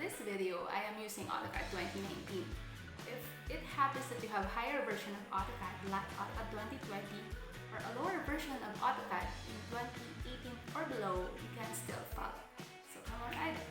this video, I am using AutoCAD 2019. If it happens that you have a higher version of AutoCAD like AutoCAD 2020 or a lower version of AutoCAD in 2018 or below, you can still follow. So come on either.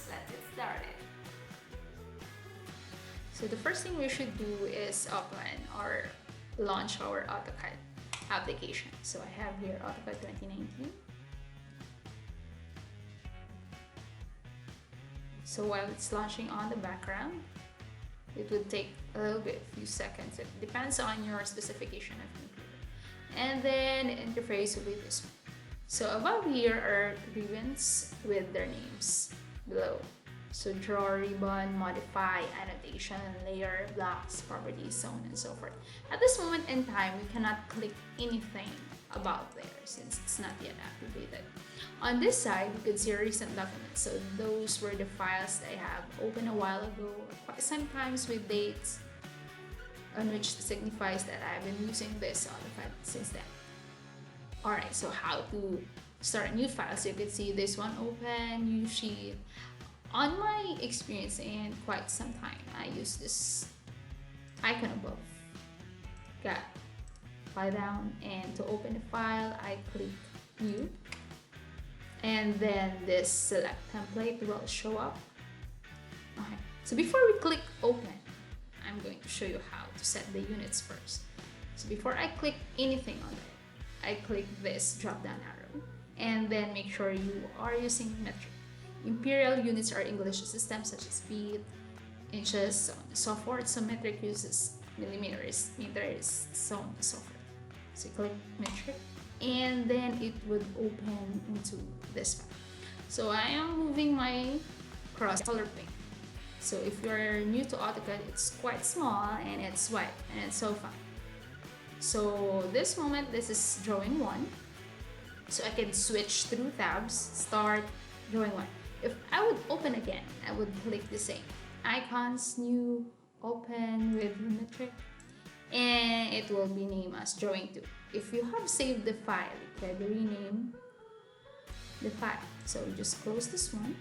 Let's get started. So the first thing we should do is open or launch our AutoCAD application. So I have here AutoCAD 2019. So while it's launching on the background, it would take a little bit, a few seconds. It depends on your specification of computer. And then the interface will be this one. So above here are ribbons with their names below. So draw ribbon, modify, annotation, layer, blocks, properties, so on and so forth. At this moment in time, we cannot click anything about there since it's not yet activated. On this side, you could see recent documents. So those were the files that I have opened a while ago, quite sometimes with dates, on which signifies that I've been using this AutoCAD since then. Alright, so how to start a new file. So you can see this one open, new sheet. On my experience in quite some time, I use this icon above. Got file down, and to open the file, I click new. And then this select template will show up. Okay, so before we click open, I'm going to show you how to set the units first. So before I click anything on it, I click this drop down arrow and then make sure you are using metric. Imperial units are English systems such as feet, inches, so on and so forth. So metric uses millimeters, meters, so on and so forth. So click metric and then it would open into this file. So I am moving my cross color plane. So if you're new to AutoCAD, it's quite small and it's white and it's so fun. So this moment, this is drawing 1. So I can switch through tabs, start drawing 1. If I would open again, I would click the same icons, new, open with metric, and it will be named as drawing 2. If you have saved the file, you can rename the file. So just close this one.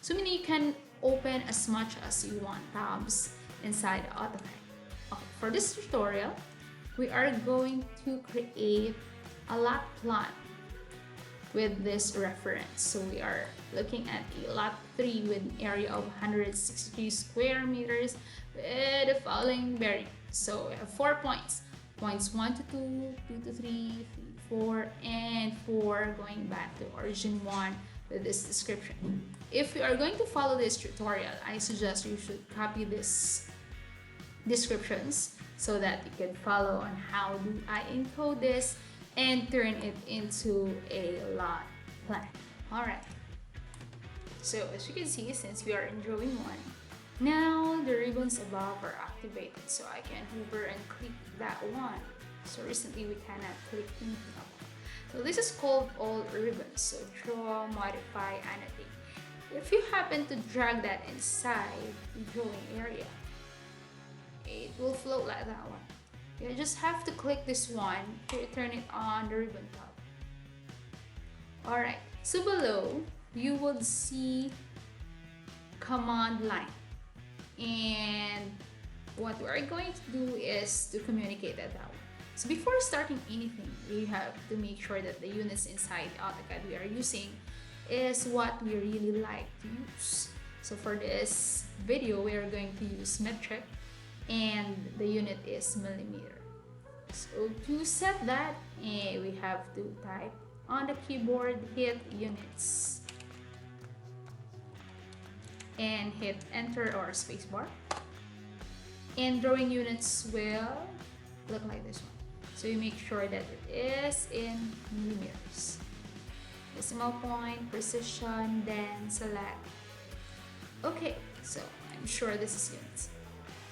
So meaning you can open as much as you want tabs inside AutoCAD. Okay, for this tutorial, we are going to create a lot plan with this reference. So we are looking at a lot 3 with an area of 163 square meters with the following bearing. So we have 4 points. Points 1 to 2, 2 to 3, 4, and 4 going back to origin 1 with this description. If you are going to follow this tutorial, I suggest you should copy this descriptions so that you can follow on how do I encode this and turn it into a lot plan. Alright, so as you can see, since we are in drawing 1, now the ribbons above are activated, so I can hover and click that one. So recently we cannot click anything above. So this is called all ribbons. So draw, modify, annotate. If you happen to drag that inside the drawing area, it will float like that one. You just have to click this one to turn it on the ribbon tab. Alright, so below you would see command line. And what we're going to do is to communicate that out. So before starting anything, we have to make sure that the units inside AutoCAD we are using is what we really like to use. So for this video, we are going to use metric and the unit is millimeter. So to set that, we have to type on the keyboard, hit units and hit enter or spacebar, and drawing units will look like this one. So you make sure that it is in millimeters, decimal point, precision, then select. Okay, so I'm sure this is units.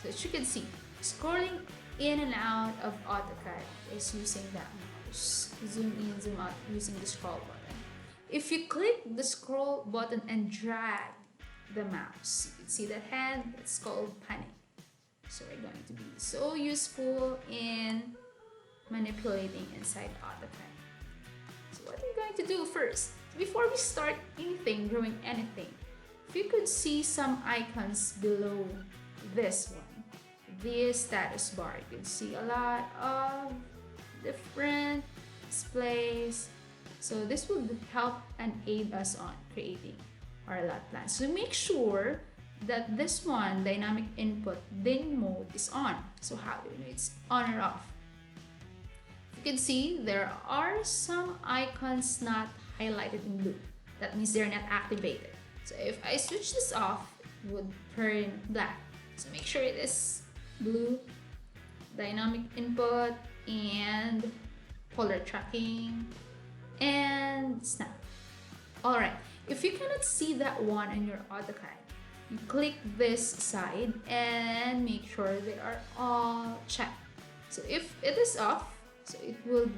So as you can see, scrolling in and out of AutoCAD is using that mouse. Zoom in, zoom out using the scroll button. If you click the scroll button and drag the mouse, you can see the hand, it's called Pane. So we're going to be so useful in manipulating inside AutoCAD. So what are you going to do first? Before we start anything, drawing anything, if you could see some icons below this one, this status bar, you can see a lot of different displays. So this will help and aid us on creating our lot plan. So make sure that this one, dynamic input bin mode, is on. So how do you know it's on or off? You can see there are some icons not highlighted in blue. That means they're not activated. So if I switch this off, it would turn black. So make sure it is blue, dynamic input, and polar tracking, and snap. Alright, if you cannot see that one in your AutoCAD, you click this side and make sure they are all checked. So if it is off, so it will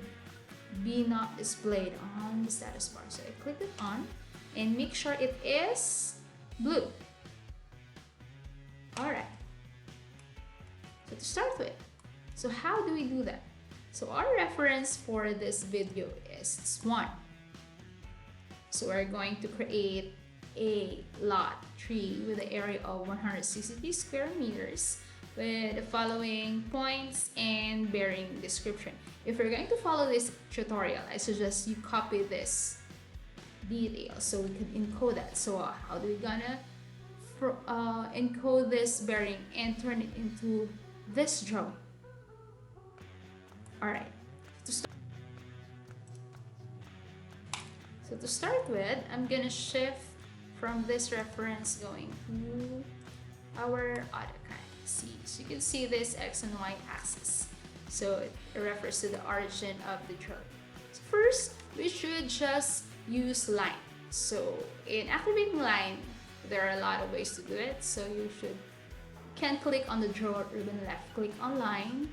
be not displayed on the status bar. So I click it on and make sure it is blue. Alright, so to start with, so how do we do that? So our reference for this video is 1. So we're going to create a lot 3 with an area of 163 square meters with the following points and bearing description. If you're going to follow this tutorial, I suggest you copy this detail so we can encode that. So how do we gonna encode this bearing and turn it into this drawing? Alright, so to start with, I'm gonna shift from this reference going to our AutoCAD. See, so you can see this X and Y axis. So it refers to the origin of the drawing. So first, we should just use line. So in activating line, there are a lot of ways to do it. So you can click on the draw ribbon left, click on line,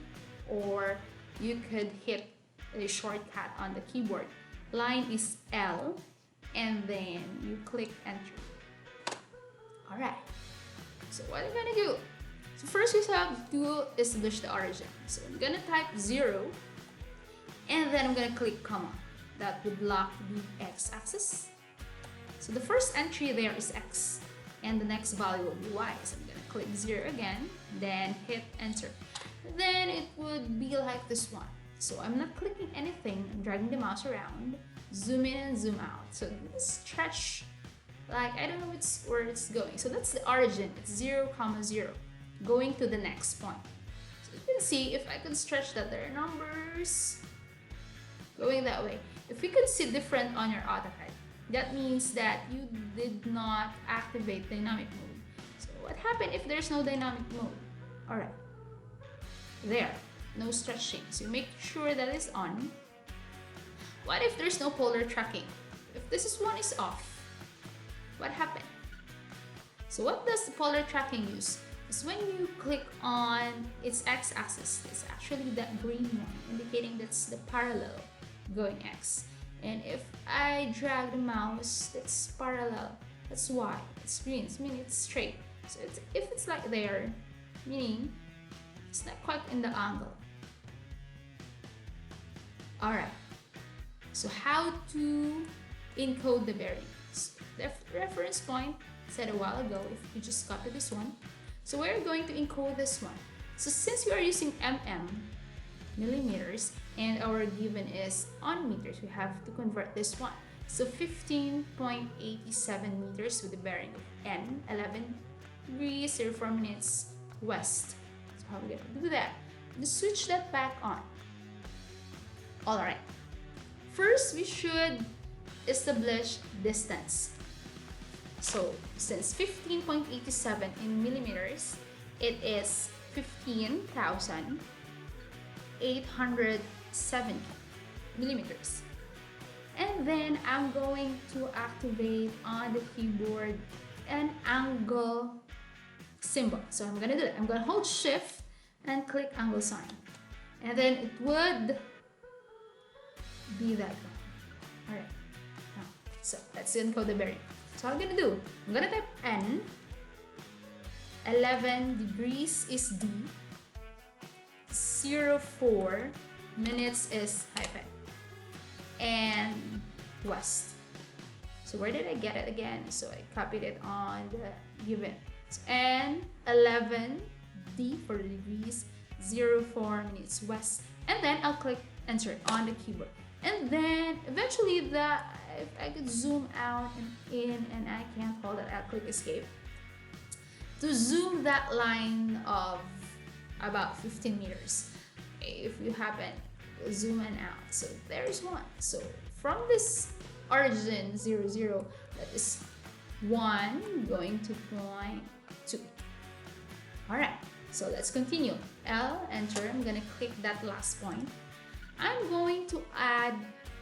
or you could hit a shortcut on the keyboard. Line is L, and then you click enter. Alright, so what I'm gonna do? So first we have to establish the origin. So I'm gonna type 0, and then I'm gonna click comma. That would lock the x-axis. So the first entry there is x, and the next value will be y. So I'm gonna click 0 again, then hit enter. Then it would be like this one. So I'm not clicking anything, I'm dragging the mouse around, zoom in and zoom out. So this stretch, like I don't know where it's going. So that's the origin, it's 0, 0, going to the next point. So you can see if I could stretch that, there are numbers going that way. If you could see different on your AutoCAD, that means that you did not activate dynamic mode. So what happened if there's no dynamic mode? Alright, there, no stretching. So you make sure that is on. What if there's no polar tracking? If this one is off, what happened? So what does the polar tracking use? Is when you click on its x-axis, it's actually that green one, indicating that's the parallel going x. And if I drag the mouse, that's parallel, that's y, it's green, it's meaning it's straight. So if it's like there, meaning it's not quite in the angle. Alright, so how to encode the bearings? The reference point said a while ago, if you just copy this one. So we're going to encode this one. So since we are using millimeters, and our given is on meters, we have to convert this one. So 15.87 meters with the bearing of N, 11 degrees, 04 minutes west. So how are we going to do that? Just switch that back on. Alright, first we should establish distance. So since 15.87 in millimeters, it is 15,870 millimeters. And then I'm going to activate on the keyboard an angle symbol. So I'm gonna do it. I'm gonna hold shift and click angle sign. And then it would be that one. Alright. So let's encode the bearing. So what I'm gonna do, I'm gonna type N, 11 degrees is D, 04 minutes is hyphen, and west. So So where did I get it again? So I copied it on the given. So N 11 D for the degrees, 04 minutes west, and then I'll click enter on the keyboard. And then eventually if I could zoom out and in, and I can't hold it, I'll click escape to zoom that line of about 15 meters. If you happen zoom in out, so there's one. So from this origin 00, that is 1 going to point 2. All right, so let's continue. L, enter. I'm gonna click that last point. I'm going to add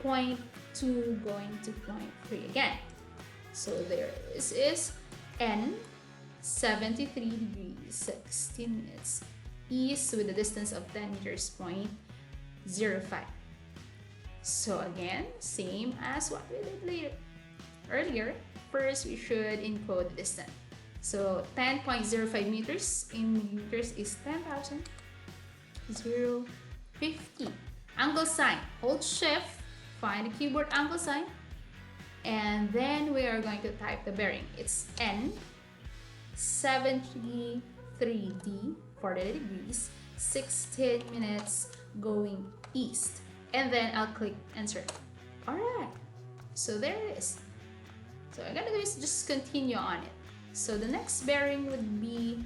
point 2 going to point 3 again. So there this is N 73 degrees 16 minutes east with a distance of 10 meters, point 05. So again, same as what we did earlier. First, we should encode the distance. So 10.05 meters in meters is 10,000. 050. Angle sign. Hold shift, find the keyboard angle sign, and then we are going to type the bearing. It's N 73D 40 degrees 16 minutes going east, and then I'll click enter. All right, so there it is. So I'm gonna do is just continue on it. So the next bearing would be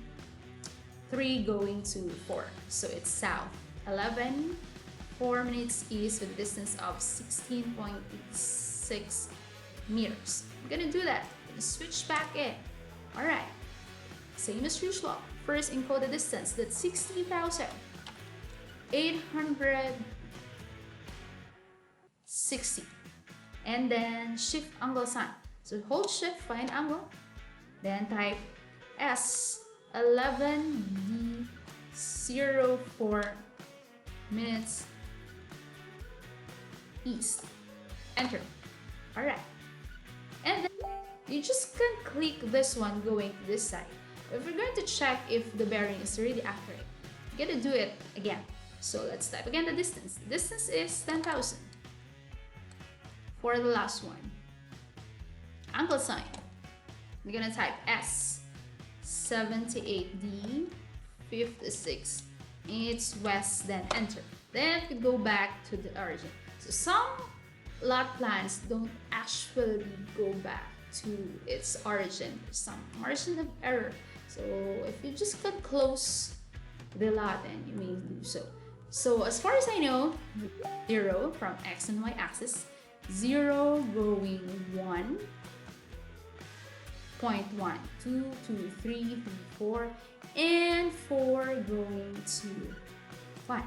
3 going to 4, so it's south 11 4 minutes east with a distance of 16.86 meters. I'm gonna do that. Switch back in. All right, same as usual. First encode the distance, that's 60,860, and then shift angle sign. So hold shift, find angle, then type S 11D 04 minutes east. Enter. All right, and then you just can click this one going to this side. If we're going to check if the bearing is really accurate, you gotta do it again. So let's type again the distance. The distance is 10,000 for the last one. Angle sign. We're gonna type S 78D 56. It's west, then enter. Then we go back to the origin. So some lot plans don't actually go back to its origin. There's some margin of error. So if you just cut close the lot, then you may do so. So as far as I know, 0 from X and Y axis, 0 going 1, 0.1, 2, 2, 3, 3, 4, and 4 going to 1.